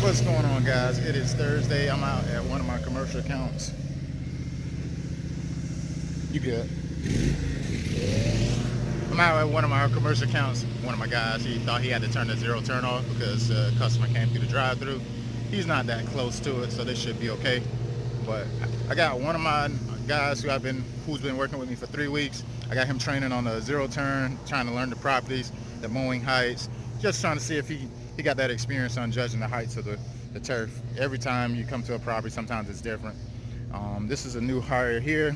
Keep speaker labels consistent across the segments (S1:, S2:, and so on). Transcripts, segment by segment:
S1: What's going on, guys? It is Thursday. I'm out at one of my commercial accounts. You good? I'm out at one of my commercial accounts. One of my guys, he thought he had to turn the zero turn off because the customer came through the drive-through. He's not that close to it, so they should be okay. But I got one of my guys who's been working with me for 3 weeks. I got him training on the zero turn, trying to learn the properties, the mowing heights, just trying to see if he got that experience on judging the heights of the turf. Every time you come to a property, sometimes it's different. This is a new hire here.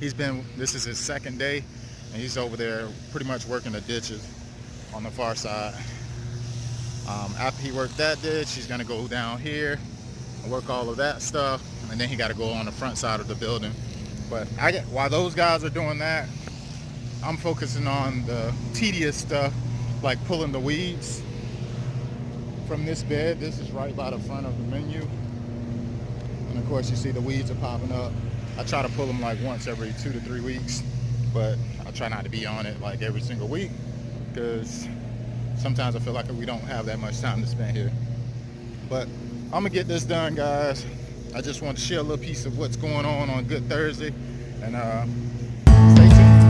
S1: This is his second day, and he's over there pretty much working the ditches on the far side. After he worked that ditch, he's gonna go down here and work all of that stuff, and then he got to go on the front side of the building. But while those guys are doing that, I'm focusing on the tedious stuff, like pulling the weeds from this bed. This is right by the front of the menu, and of course you see the weeds are popping up. I try to pull them like once every 2 to 3 weeks, but I try not to be on it like every single week, because sometimes I feel like we don't have that much time to spend here. But I'm gonna get this done, guys. I just want to share a little piece of what's going on Good Thursday, and stay tuned.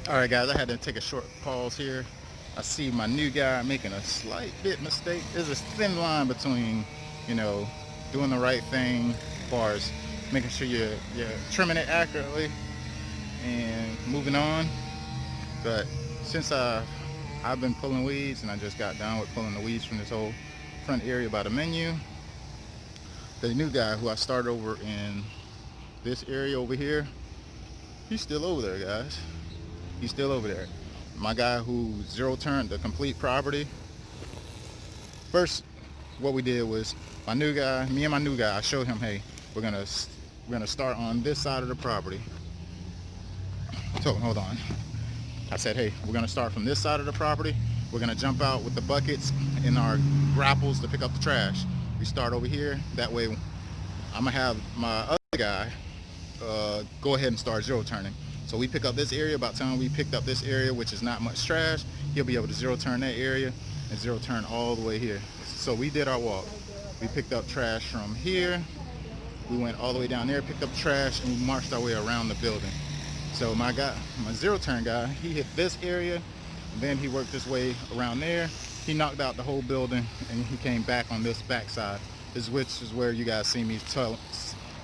S1: All right, guys, I had to take a short pause here. I see my new guy making a slight bit mistake. There's a thin line between, doing the right thing as far as making sure you're trimming it accurately and moving on. But since I've been pulling weeds, and I just got done with pulling the weeds from this whole front area by the menu, the new guy who I started over in this area over here, he's still over there, guys. He's still over there. My guy who zero turned the complete property. First, what we did was me and my new guy, I showed him, hey, we're gonna start on this side of the property. So hold on. I said, hey, we're gonna start from this side of the property. We're gonna jump out with the buckets and our grapples to pick up the trash. We start over here. That way, I'm gonna have my other guy go ahead and start zero turning. So we pick up this area. About the time we picked up this area, which is not much trash, he'll be able to zero turn that area and zero turn all the way here. So we did our walk. We picked up trash from here. We went all the way down there, picked up trash, and we marched our way around the building. So my zero turn guy, he hit this area, and then he worked his way around there. He knocked out the whole building, and he came back on this back side, which is where you guys see me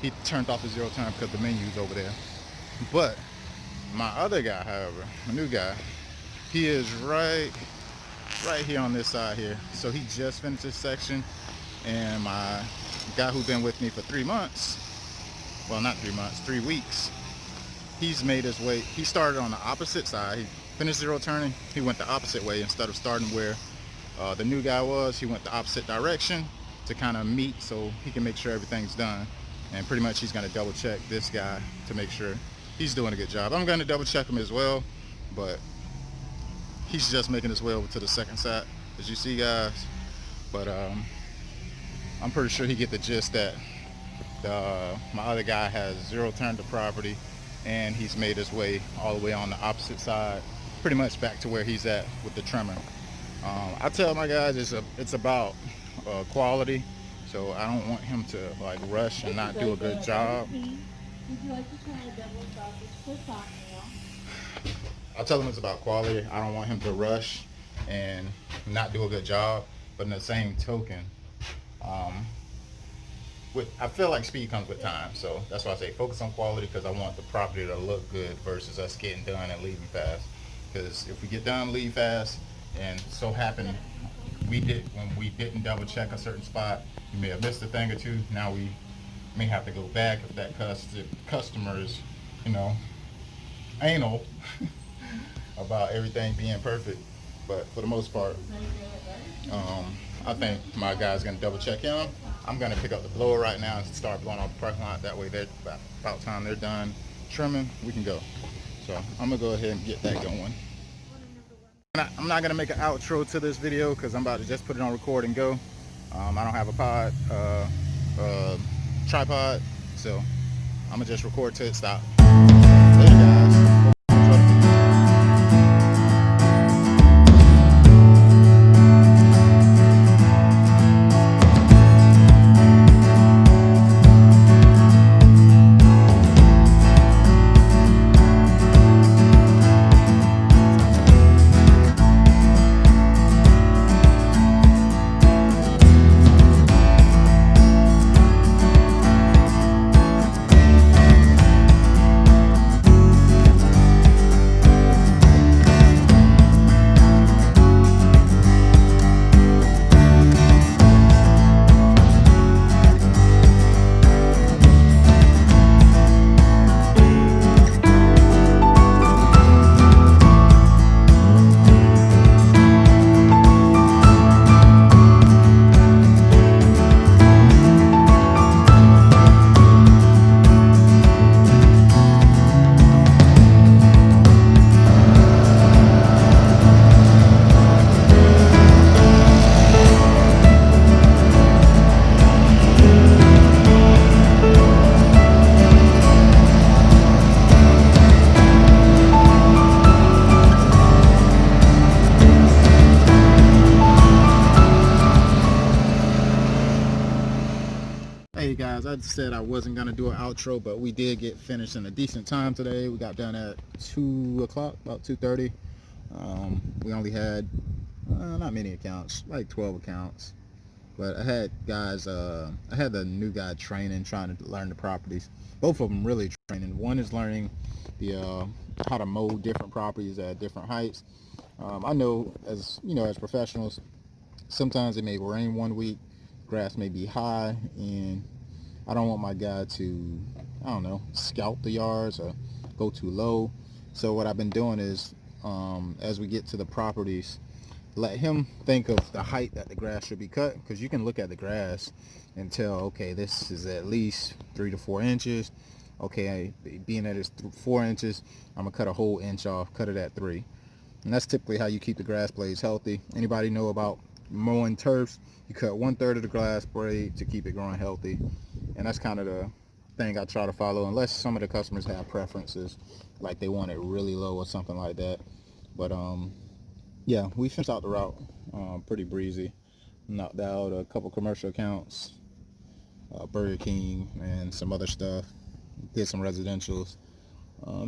S1: he turned off the zero turn because the menu's over there. But my other guy, however, my new guy, he is right here on this side here. So he just finished this section, and my guy who's been with me for 3 months, well, not 3 months, 3 weeks, he's made his way. He started on the opposite side. He finished zero turning. He went the opposite way. Instead of starting where the new guy was, he went the opposite direction to kind of meet so he can make sure everything's done. And pretty much he's going to double check this guy to make sure he's doing a good job. I'm going to double check him as well, but he's just making his way over to the second side, as you see, guys. But I'm pretty sure he get the gist that my other guy has zero turned the property, and he's made his way all the way on the opposite side, pretty much back to where he's at with the trimmer. I tell my guys it's about quality, so I don't want him to like rush and not do a good job.
S2: Would you like to try a double sausage for top meal?
S1: I tell him it's about quality. I don't want him to rush and not do a good job. But in the same token, um, I feel like speed comes with time. So that's why I say focus on quality, because I want the property to look good versus us getting done and leaving fast. Because if we get done, leave fast, and so happen when we didn't double check a certain spot, we may have missed a thing or two. Now we may have to go back if that customer is, you know, anal about everything being perfect. But for the most part, I think my guy's gonna double check him. I'm gonna pick up the blower right now and start blowing off the parking lot. That way, they're about time they're done trimming, we can go. So I'm gonna go ahead and get that going. I'm not gonna make an outro to this video because I'm about to just put it on record and go. I don't have a tripod, so I'm gonna just record till it stops. Later, guys. Hey guys, I said I wasn't gonna do an outro, but we did get finished in a decent time today. We got done at 2 o'clock, about 2:30. We only had not many accounts, like 12 accounts. But I had guys, I had the new guy training, trying to learn the properties. Both of them really training. One is learning the how to mow different properties at different heights. I know, as you know, as professionals, sometimes it may rain one week, grass may be high, and I don't want my guy to, I don't know, scalp the yards or go too low. So what I've been doing is, as we get to the properties, let him think of the height that the grass should be cut, because you can look at the grass and tell, okay, this is at least 3 to 4 inches. Okay, being that it's 4 inches, I'm gonna cut a whole inch off, cut it at 3. And that's typically how you keep the grass blades healthy. Anybody know about mowing turfs? You cut 1/3 of the grass blade to keep it growing healthy. And that's kind of the thing I try to follow, unless some of the customers have preferences, like they want it really low or something like that. But yeah, we finished out the route pretty breezy. Knocked out a couple commercial accounts, Burger King and some other stuff. Did some residentials.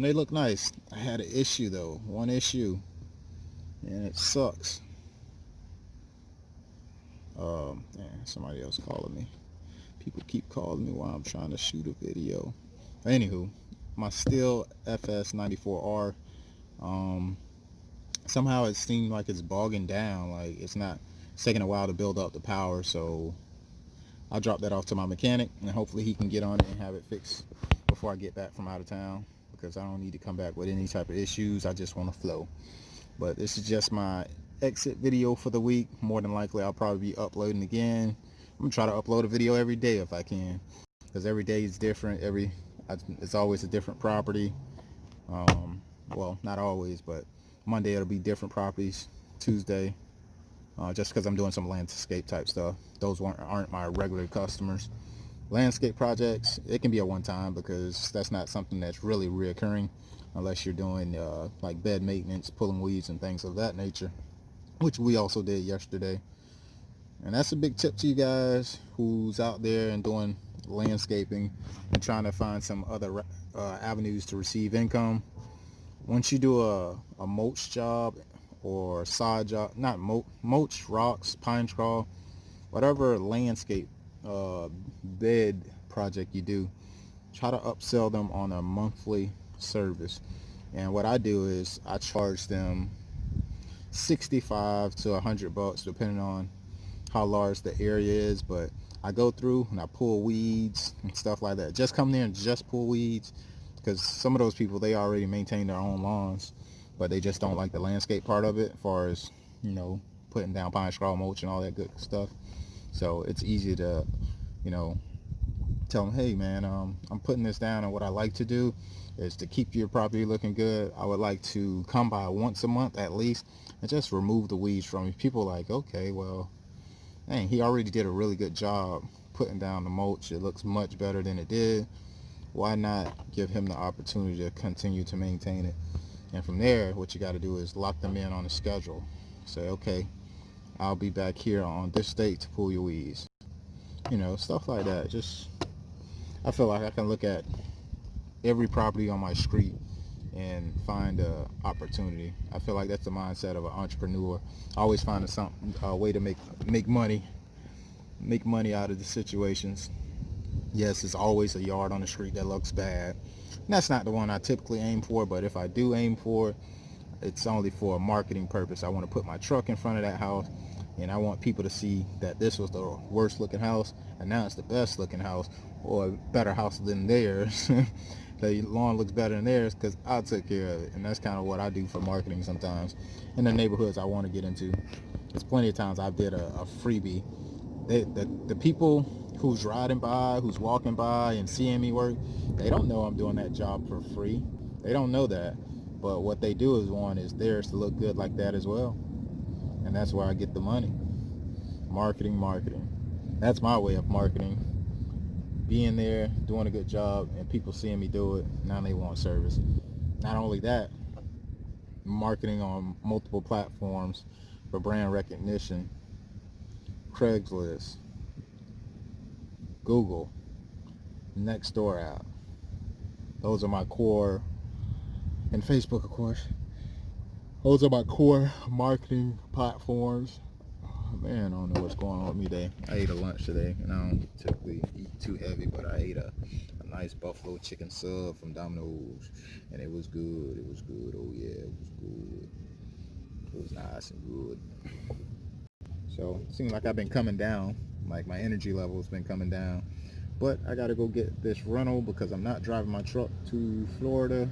S1: They look nice. I had an issue though, one issue, and it sucks. Somebody else calling me. People keep calling me while I'm trying to shoot a video. Anywho, my Stihl FS94R, somehow it seemed like it's bogging down. Like it's taking a while to build up the power. So I'll drop that off to my mechanic, and hopefully he can get on it and have it fixed before I get back from out of town, because I don't need to come back with any type of issues. I just want to flow. But this is just my exit video for the week. More than likely I'll probably be uploading again. I'm gonna try to upload a video every day if I can, because every day is different. It's always a different property. Well, not always, but Monday it'll be different properties. Tuesday, just because I'm doing some landscape type stuff. Those aren't my regular customers. Landscape projects, it can be a one-time, because that's not something that's really reoccurring unless you're doing like bed maintenance, pulling weeds and things of that nature, which we also did yesterday. And that's a big tip to you guys who's out there and doing landscaping and trying to find some other avenues to receive income. Once you do a mulch job or side job, not mulch, rocks, pine straw, whatever landscape uh, bed project you do, try to upsell them on a monthly service. And what I do is I charge them 65 to 100 bucks depending on how large the area is. But I go through and I pull weeds and stuff like that. Just come there and just pull weeds, because some of those people, they already maintain their own lawns, but they just don't like the landscape part of it, as far as, putting down pine straw, mulch, and all that good stuff. So it's easy to, you know tell them, hey man, I'm putting this down, and what I like to do is to keep your property looking good. I would like to come by once a month at least and just remove the weeds from you. People are like, okay, well, dang, he already did a really good job putting down the mulch. It looks much better than it did. Why not give him the opportunity to continue to maintain it? And from there, what you got to do is lock them in on a schedule. Say, okay, I'll be back here on this date to pull your weeds. Stuff like that. Just, I feel like I can look at every property on my street and find a opportunity. I feel like that's the mindset of an entrepreneur. Always finding a way to make money out of the situations. Yes, it's always a yard on the street that looks bad. And that's not the one I typically aim for, but if I do aim for it, it's only for a marketing purpose. I want to put my truck in front of that house, and I want people to see that this was the worst looking house and now it's the best looking house, or a better house than theirs. The lawn looks better than theirs because I took care of it. And that's kind of what I do for marketing sometimes in the neighborhoods I want to get into. There's plenty of times I've did a freebie. The people who's riding by, who's walking by and seeing me work, they don't know I'm doing that job for free. They don't know that. But what they do is want is theirs to look good like that as well. And that's where I get the money. Marketing. That's my way of marketing. Being there, doing a good job, and people seeing me do it, now they want service. Not only that, marketing on multiple platforms for brand recognition. Craigslist, Google, Nextdoor app. Those are my core, and Facebook, of course. Those are my core marketing platforms. Oh, man, I don't know what's going on with me today. I ate a lunch today, and I don't typically eat too heavy, but I ate a nice buffalo chicken sub from Domino's, and it was good. It was good. Oh yeah, it was good. It was nice and good. So it seems like I've been coming down. Like my energy level has been coming down. But I gotta go get this rental because I'm not driving my truck to Florida,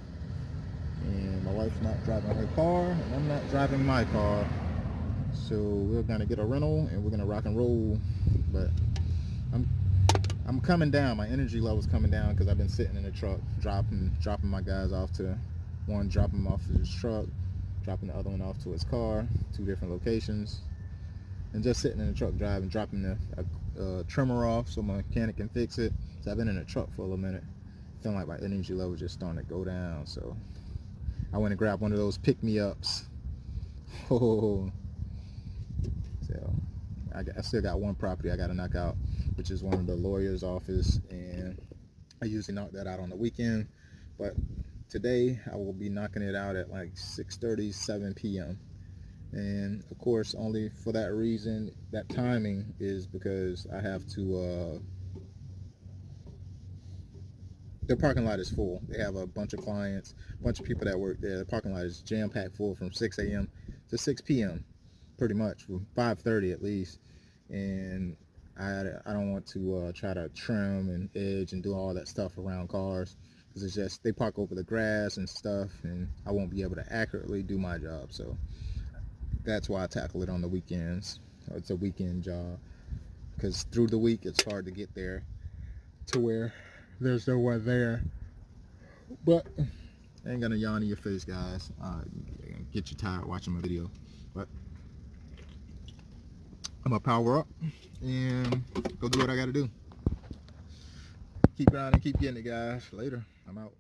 S1: and my wife's not driving her car, and I'm not driving my car. So we're gonna get a rental and we're gonna rock and roll. But I'm I'm coming down. My energy level's coming down because I've been sitting in the truck, dropping my guys off to one, dropping them off to his truck, dropping the other one off to his car, 2 different locations, and just sitting in the truck driving, dropping the trimmer off so my mechanic can fix it. So I've been in the truck for a little minute, feeling like my energy level just starting to go down. So I went and grabbed one of those pick-me-ups. Oh, so I still got one property I got to knock out, which is one of the lawyer's office, and I usually knock that out on the weekend, but today I will be knocking it out at like 6:30, 7 p.m. And of course, only for that reason, that timing is because I have to, the parking lot is full. They have a bunch of clients, a bunch of people that work there. The parking lot is jam-packed full from 6 a.m. to 6 p.m. pretty much, from 5:30 at least. And I don't want to try to trim and edge and do all that stuff around cars, because it's just, they park over the grass and stuff, and I won't be able to accurately do my job. So that's why I tackle it on the weekends. It's a weekend job, because through the week it's hard to get there to where there's no one there. But I ain't gonna yawn in your face, guys. Get you tired watching my video. But I'm gonna power up and go do what I gotta do. Keep grinding, keep getting it, guys. Later. I'm out.